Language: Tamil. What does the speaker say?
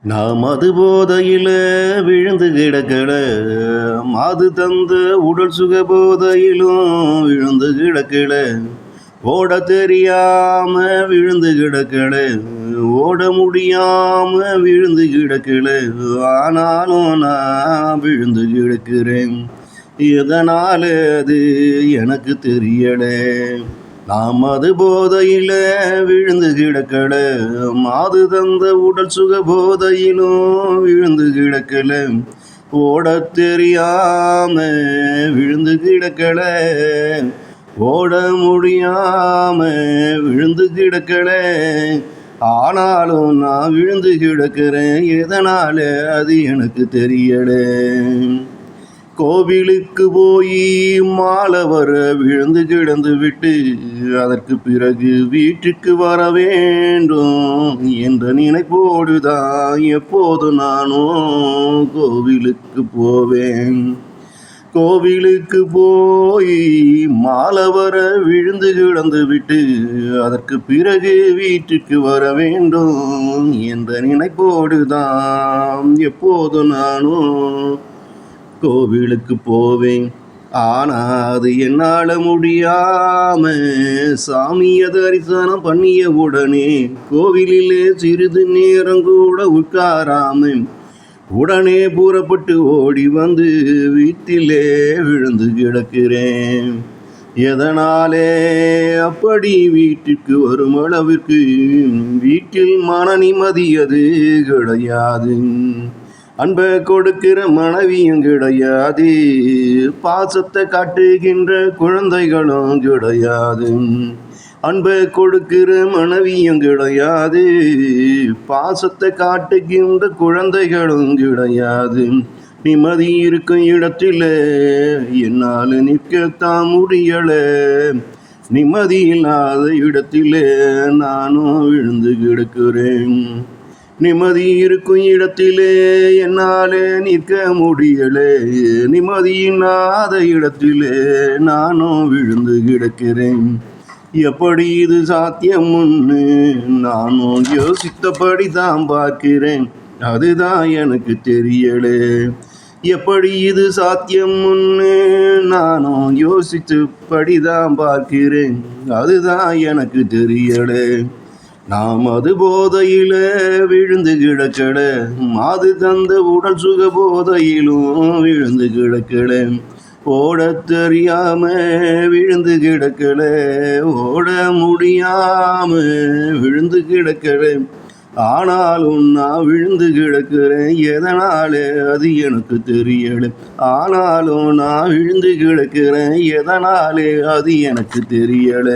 நாம் அது போதையில விழுந்து கிடக்கல, மாது தந்த உடல் சுக போதையிலும் விழுந்து கிடக்கல. ஓட தெரியாம விழுந்து கிடக்கல, ஓட முடியாம விழுந்து கிடக்கல. ஆனாலும் நான் விழுந்து கிடக்கிறேன், எதனால அது எனக்கு தெரியல. நாம் அது போதையில விழுந்து கிடக்கல, மாது தந்த உடல் சுக போதையிலும் விழுந்து கிடக்கல. ஓட தெரியாம விழுந்து கிடக்கல, ஓட முடியாம விழுந்து கிடக்கல. ஆனாலும் நான் விழுந்து கிடக்கிறேன், எதனால அது எனக்கு தெரியல. கோவிலுக்கு போய் மாலை வர விழுந்து கிடந்து விட்டு, அதற்கு பிறகு வீட்டுக்கு வர வேண்டும் என்ற நினைப்போடுதான் எப்போது நானும் கோவிலுக்கு போவேன். கோவிலுக்கு போய் மாலை வர விழுந்து கிடந்து விட்டு, அதற்கு பிறகு வீட்டுக்கு வர வேண்டும் என்ற நினைப்போடுதான் எப்போது நானும் கோவிலுக்கு போவேன். ஆனா அது என்னால முடியாம, சாமிய தரிசனம் பண்ணிய உடனே கோவிலிலே சிறிது நேரம் கூட உட்காராம உடனே புறப்பட்டு ஓடி வந்து வீட்டிலே விழுந்து கிடக்கிறேன். எதனாலே அப்படி வீட்டுக்கு வரும் அளவிற்கு வீட்டில் மன நிம்மதி அது கிடையாது. அன்பை கொடுக்கிற மனைவியும் கிடையாது, பாசத்தை காட்டுகின்ற குழந்தைகளும் கிடையாது. அன்பை கொடுக்கிற மனைவியும் கிடையாது, பாசத்தை காட்டுகின்ற குழந்தைகளும் கிடையாது. நிம்மதி இருக்கும் இடத்துல என்னால் நிற்கத்தான் முடியல, நிம்மதி இல்லாத இடத்துல நானும் விழுந்து கிடக்கிறேன். நிம்மதி இருக்கும் இடத்திலே என்னாலே நிற்க முடியலே, நிம்மதியில்லாத இடத்திலே நானும் விழுந்து கிடக்கிறேன். எப்படி இது சாத்தியம்னு நானும் யோசித்தபடி தான் பார்க்கிறேன், அதுதான் எனக்கு தெரியலே. எப்படி இது சாத்தியம்னு நானும் யோசித்தபடி தான் பார்க்கிறேன், அதுதான் எனக்கு தெரியலே. நாம் அது போதையில விழுந்து கிடக்கல, மாது தந்த உடல் சுக போதையிலும் விழுந்து கிடக்கல. ஓட தெரியாம விழுந்து கிடக்கல, ஓட முடியாம விழுந்து கிடக்கல. ஆனாலும் நான் விழுந்து கிடக்கிறேன், எதனால அது எனக்கு தெரியல. ஆனாலும் நான் விழுந்து கிடக்கிறேன், எதனால அது எனக்கு தெரியல.